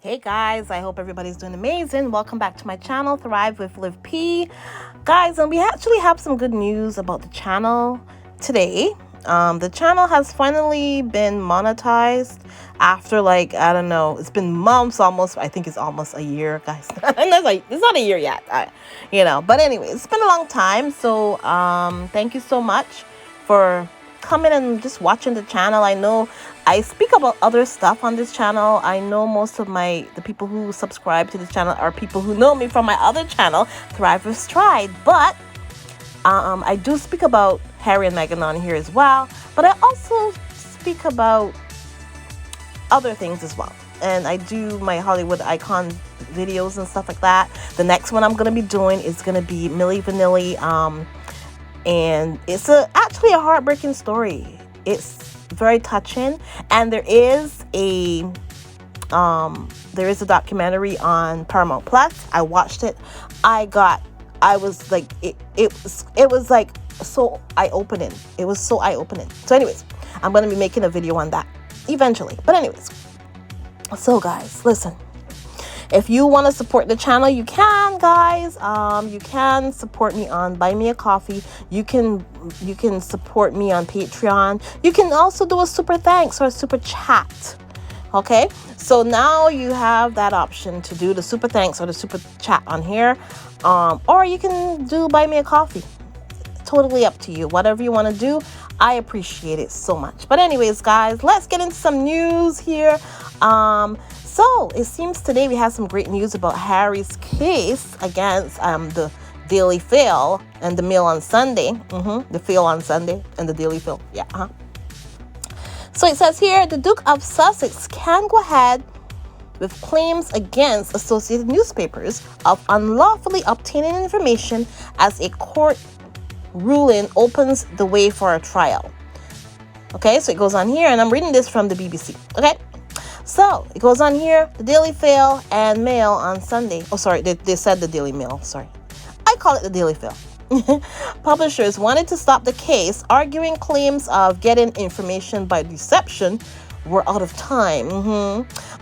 Hey guys, I hope everybody's doing amazing. Welcome back to my channel, Thrive with Liv P. Guys, and we actually have some good news about the channel today. The channel has finally been monetized after I don't know, it's been months almost. I think it's almost a year, guys. And it's not a year yet, but anyway, it's been a long time. So thank you so much for coming and just watching the channel. I know I speak about other stuff on this channel. I know most of the people who subscribe to this channel are people who know me from my other channel, Thrive with Stride. But I do speak about Harry and Meghan on here as well. But I also speak about other things as well. And I do my Hollywood icon videos and stuff like that. The next one I'm going to be doing is going to be Milli Vanilli. And it's actually a heartbreaking story. It's very touching, and there is a documentary on Paramount Plus. I watched it. It was like so eye-opening. It was so eye-opening. So anyways, I'm going to be making a video on that eventually. But anyways, so guys, listen. If you want to support the channel, you can, guys. You can support me on Buy Me a Coffee. You can support me on Patreon. You can also do a super thanks or a super chat. Okay? So now you have that option to do the super thanks or the super chat on here. Or you can do Buy Me a Coffee. Totally up to you. Whatever you want to do, I appreciate it so much. But anyways, guys, let's get into some news here. So it seems today we have some great news about Harry's case against the Daily Fail and the Mail on Sunday. The Fail on Sunday and the Daily Fail. Yeah. So it says here, the Duke of Sussex can go ahead with claims against associated newspapers of unlawfully obtaining information as a court ruling opens the way for a trial. Okay, so it goes on here, and I'm reading this from the BBC. Okay. So, it goes on here, the Daily Fail and Mail on Sunday. Oh, sorry, they said the Daily Mail, sorry. I call it the Daily Fail. Publishers wanted to stop the case, arguing claims of getting information by deception were out of time.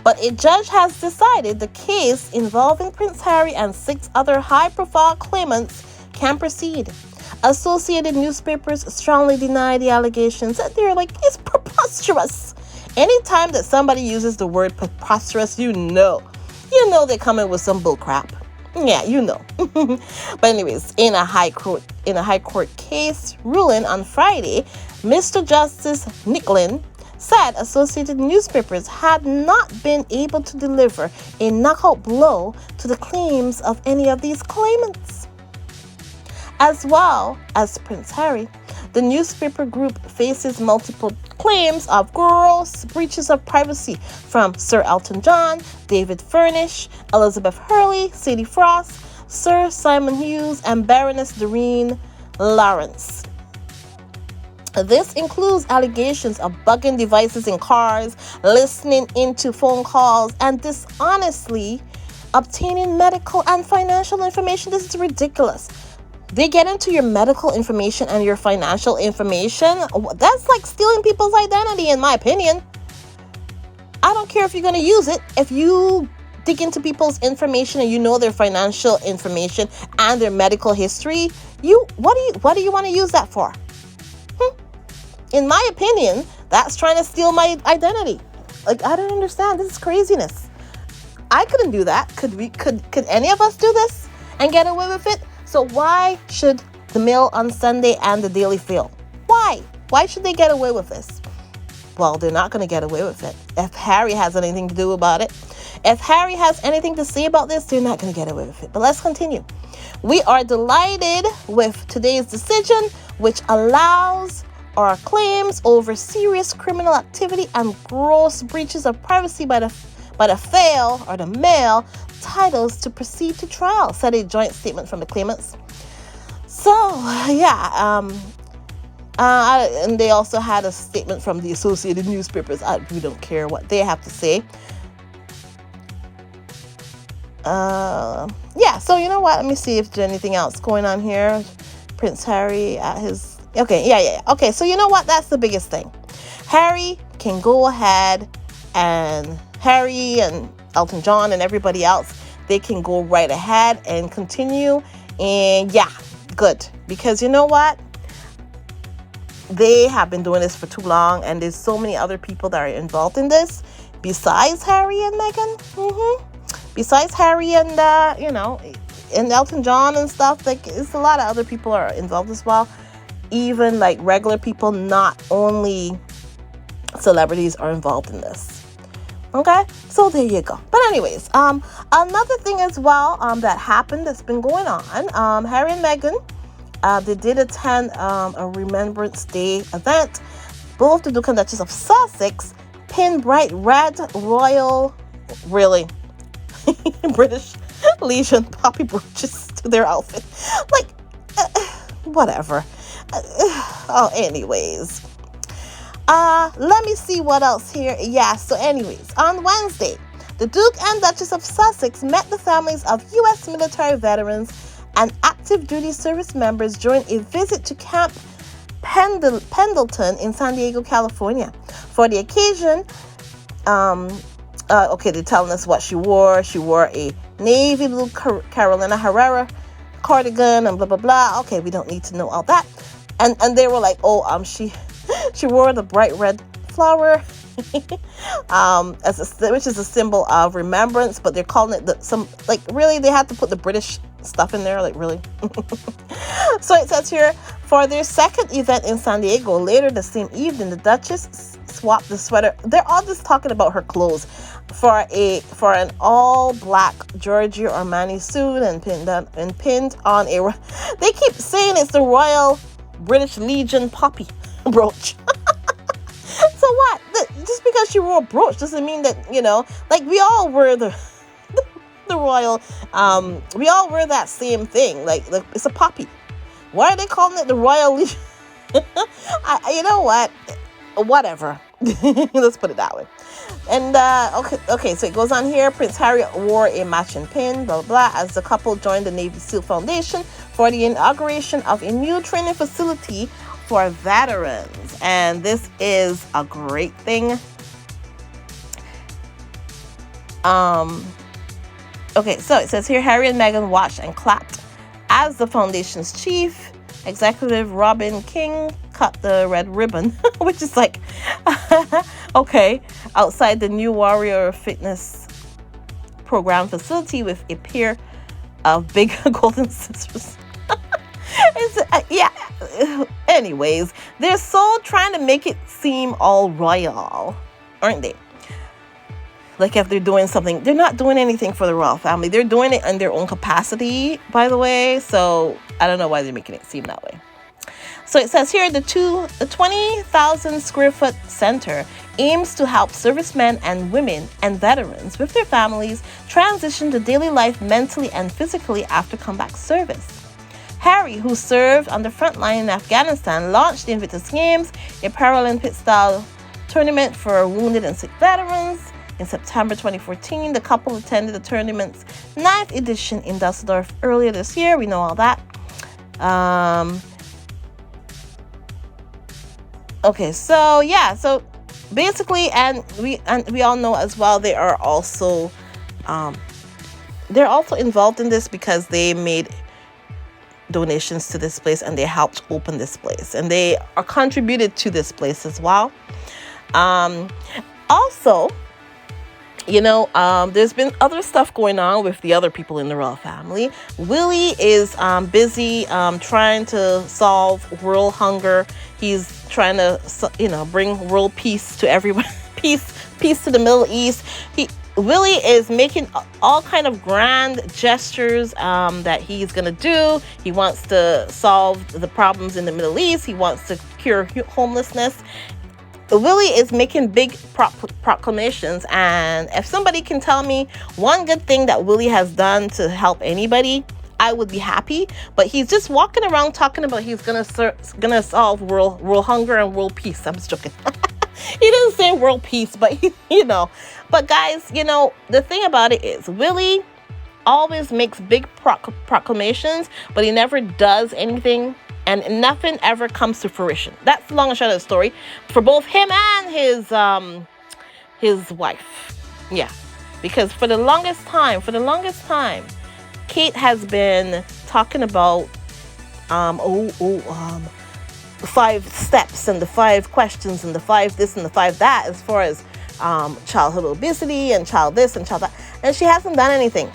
But a judge has decided the case involving Prince Harry and 6 other high-profile claimants can proceed. Associated newspapers strongly deny the allegations, and they're like, it's preposterous. Anytime that somebody uses the word preposterous, you know they're coming with some bull crap. Yeah, you know. But anyways, in a high court case ruling on Friday, Mr. Justice Nicklin said associated newspapers had not been able to deliver a knockout blow to the claims of any of these claimants. As well as Prince Harry, the newspaper group faces multiple claims of gross breaches of privacy from Sir Elton John, David Furnish, Elizabeth Hurley, Sadie Frost, Sir Simon Hughes, and Baroness Doreen Lawrence. This includes allegations of bugging devices in cars, listening into phone calls, and dishonestly obtaining medical and financial information. This is ridiculous. They get into your medical information and your financial information. That's like stealing people's identity, in my opinion. I don't care if you're going to use it. If you dig into people's information and you know their financial information and their medical history, what do you want to use that for? In my opinion, that's trying to steal my identity. Like, I don't understand. This is craziness. I couldn't do that. Could any of us do this and get away with it? So why should the Mail on Sunday and the Daily Fail? Why? Why should they get away with this? Well, they're not going to get away with it. If Harry has anything to do about it, if Harry has anything to say about this, they're not going to get away with it. But let's continue. We are delighted with today's decision, which allows our claims over serious criminal activity and gross breaches of privacy by the Fail or the Mail titles to proceed to trial, said a joint statement from the claimants. So, yeah, and they also had a statement from the associated newspapers. We don't care what they have to say. Yeah, so you know what? Let me see if there's anything else going on here. Prince Harry at his... Okay, yeah. Okay, so you know what? That's the biggest thing. Harry can go ahead and Elton John and everybody else, they can go right ahead and continue. And yeah, good. Because you know what? They have been doing this for too long, and there's so many other people that are involved in this besides Harry and Meghan. Besides Harry and, and Elton John and stuff. Like, it's a lot of other people are involved as well. Even like regular people, not only celebrities, are involved in this. Okay, so there you go. But anyways, another thing as well that happened that's been going on. Harry and Meghan, they did attend a Remembrance Day event. Both the Duke and Duchess of Sussex pinned bright red royal, really, British Legion poppy brooches to their outfit. Like, whatever. Anyways. Let me see what else here. Yeah, so anyways, on Wednesday, the Duke and Duchess of Sussex met the families of U.S. military veterans and active duty service members during a visit to Camp Pendleton in San Diego, California. For the occasion, they're telling us what she wore. She wore a navy blue Carolina Herrera cardigan and blah, blah, blah. Okay, we don't need to know all that. And they were like, she wore the bright red flower, which is a symbol of remembrance, but they're calling it really, they had to put the British stuff in there, like, really. So it says here, for their second event in San Diego later the same evening, the Duchess swapped the sweater. They're all just talking about her clothes for an all black Giorgio Armani suit and pinned on a. They keep saying it's the Royal British Legion poppy brooch. So what? Just because she wore a brooch doesn't mean that, like, we all wear the royal, we all wear that same thing. Like it's a poppy. Why are they calling it the Royal Legion? You know what? Whatever. Let's put it that way. And okay, so it goes on here. Prince Harry wore a matching pin, blah, blah, blah, as the couple joined the Navy SEAL Foundation for the inauguration of a new training facility for veterans. And this is a great thing. Okay, so it says here, Harry and Meghan watched and clapped as the foundation's chief executive Robin King cut the red ribbon, which is like, okay, outside the new Warrior Fitness program facility with a pair of big golden scissors. Yeah. Anyways, they're so trying to make it seem all royal, aren't they? Like, if they're doing something, they're not doing anything for the royal family. They're doing it in their own capacity, by the way. So I don't know why they're making it seem that way. So it says here, the 20,000 square foot center aims to help servicemen and women and veterans with their families transition to daily life mentally and physically after combat service. Harry, who served on the front line in Afghanistan, launched the Invictus Games, a Paralympic-style tournament for wounded and sick veterans. In September 2014, the couple attended the tournament's 9th edition in Dusseldorf earlier this year. We know all that. Okay, so yeah, so basically, and we all know as well, they are also involved in this because they made donations to this place and they helped open this place and they are contributed to this place as well. Also, there's been other stuff going on with the other people in the royal family. Willie is busy trying to solve world hunger. He's trying to, bring world peace to everyone. peace to the Middle East. Willie is making all kind of grand gestures that he's going to do. He wants to solve the problems in the Middle East. He wants to cure homelessness. Willie is making big proclamations, and if somebody can tell me one good thing that Willie has done to help anybody, I would be happy. But he's just walking around talking about he's gonna solve world hunger and world peace. I'm just joking. He didn't say world peace, but But guys, the thing about it is Willie always makes big proclamations, but he never does anything. And nothing ever comes to fruition. That's the long and short of the story for both him and his wife. Yeah. Because for the longest time, Kate has been talking about the 5 steps and the 5 questions and the 5 this and the 5 that, as far as childhood obesity and child this and child that, and she hasn't done anything.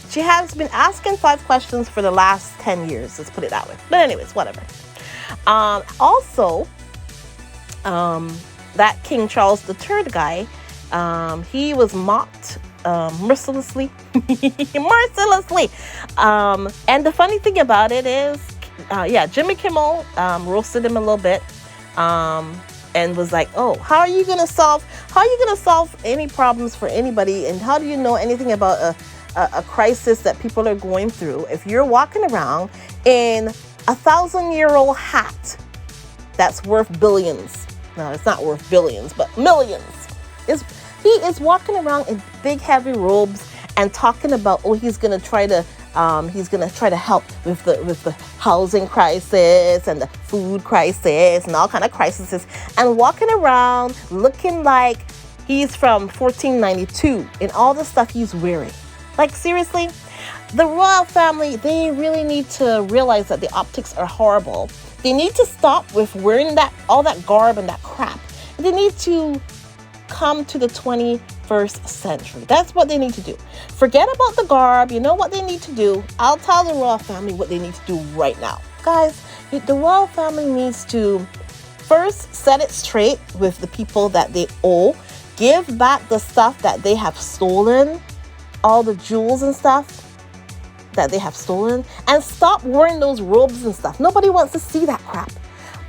She has been asking 5 questions for the last 10 years. Let's put it that way. But anyways, whatever. Also, that King Charles III guy, he was mocked mercilessly. Mercilessly. And the funny thing about it is, Jimmy Kimmel roasted him a little bit, and was like, "Oh, how are you gonna solve any problems for anybody? And how do you know anything about a crisis that people are going through if you're walking around in a 1,000-year-old hat that's worth billions?" No, it's not worth billions, but millions. He is walking around in big, heavy robes and talking about, he's gonna try to help with the housing crisis and the food crisis and all kind of crises, and walking around looking like he's from 1492 in all the stuff he's wearing. Like, seriously, the royal family, they really need to realize that the optics are horrible. They need to stop with wearing all that garb and that crap. They need to come to the 21st century. That's what they need to do. Forget about the garb. You know what they need to do? I'll tell the royal family what they need to do right now. Guys, the royal family needs to first set it straight with the people that they owe. Give back the stuff that they have stolen, all the jewels and stuff that they have stolen, and stop wearing those robes and stuff. Nobody wants to see that crap.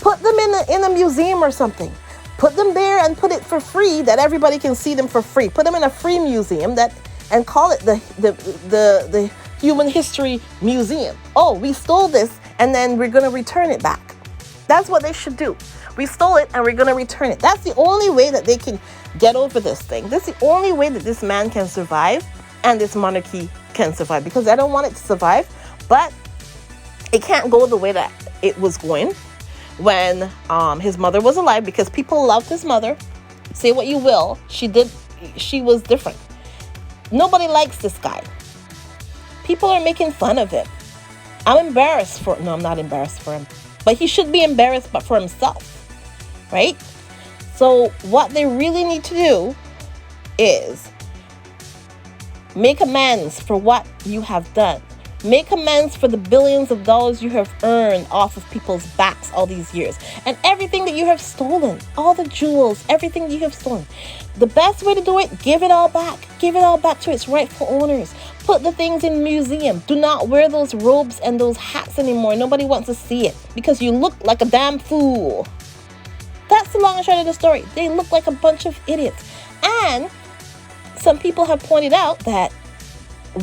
Put them in a museum or something. Put them there and put it for free, that everybody can see them for free. Put them in a free museum and call it the Human History Museum. Oh, we stole this and then we're going to return it back. That's what they should do. We stole it and we're going to return it. That's the only way that they can get over this thing. That's the only way that this man can survive and this monarchy can survive, because I don't want it to survive, but it can't go the way that it was going when his mother was alive, because people loved his mother. Say what you will, she was different. Nobody likes this guy. People are making fun of him. I'm not embarrassed for him, but he should be embarrassed but for himself, right? So what they really need to do is make amends for what you have done. Make amends for the billions of dollars you have earned off of people's backs all these years. And everything that you have stolen, all the jewels, everything you have stolen. The best way to do it, give it all back. Give it all back to its rightful owners. Put the things in museum. Do not wear those robes and those hats anymore. Nobody wants to see it because you look like a damn fool. That's the long and short of the story. They look like a bunch of idiots. And some people have pointed out that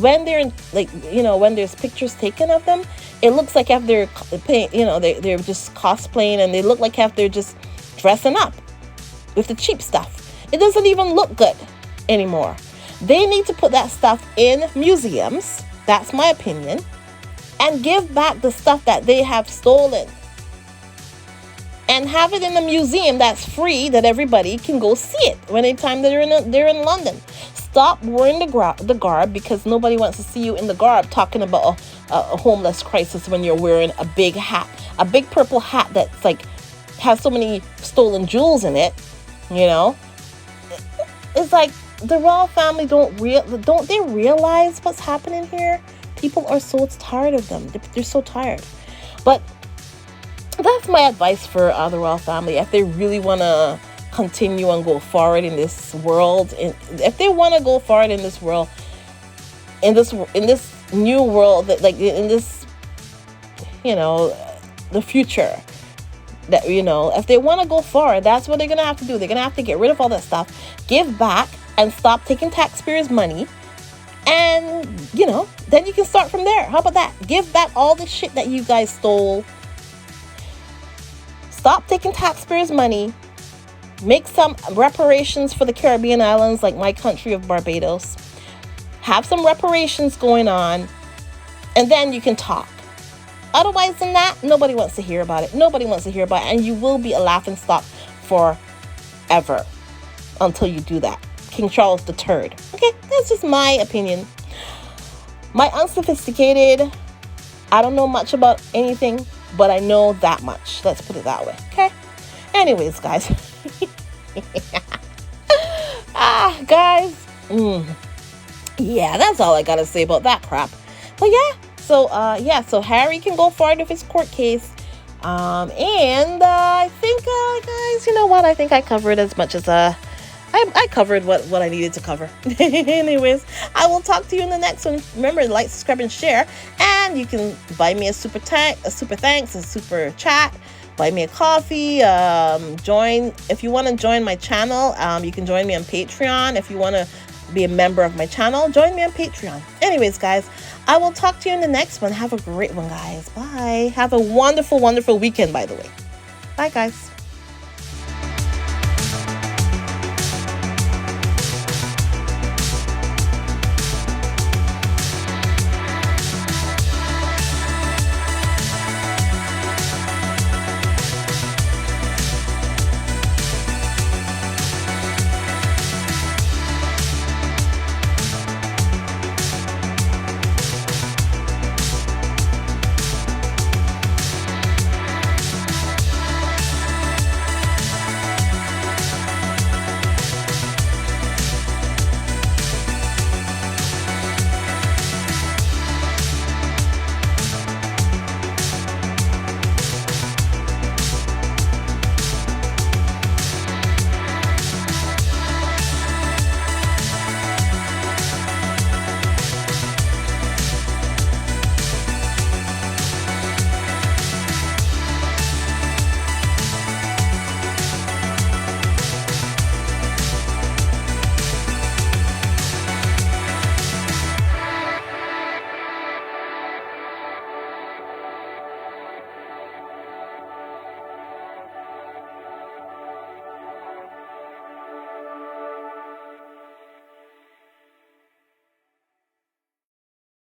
when they're when there's pictures taken of them, it looks like if they're they're just cosplaying, and they look like if they're just dressing up with the cheap stuff. It doesn't even look good anymore. They need to put that stuff in museums. That's my opinion. And give back the stuff that they have stolen. And have it in a museum that's free, that everybody can go see it anytime they're in London. Stop wearing the garb, because nobody wants to see you in the garb talking about a homeless crisis when you're wearing a big hat, a big purple hat that's like has so many stolen jewels in it. You know, it's like the royal family don't they realize what's happening here? People are so tired of them. They're so tired. But that's my advice for the royal family. If they really want to continue and go forward in this world, if they want to go forward in this world, in this new world, that like in this, the future, that if they want to go forward, that's what they're gonna have to do. They're gonna have to get rid of all that stuff, give back, and stop taking taxpayers' money, and then you can start from there. How about that? Give back all the shit that you guys stole. Stop taking taxpayers' money. Make some reparations for the Caribbean islands, like my country of Barbados. Have some reparations going on, and then you can talk. Otherwise than that, nobody wants to hear about it. Nobody wants to hear about it, and you will be a laughingstock forever until you do that. King Charles III. Okay, that's just my opinion. My unsophisticated, I don't know much about anything, but I know that much. Let's put it that way. Okay. Anyways, guys. Guys. Yeah, that's all I gotta say about that crap. But yeah, so Harry can go forward with his court case. And I think, guys, you know what? I think I covered as much as I covered what I needed to cover. Anyways, I will talk to you in the next one. Remember to like, subscribe, and share. And you can buy me a super thanks, a super chat. Buy me a coffee. Join if you want to join my channel. You can join me on Patreon. If you want to be a member of my channel, join me on Patreon. Anyways, guys, I will talk to you in the next one. Have a great one, guys. Bye. Have a wonderful, wonderful weekend, by the way. Bye, guys.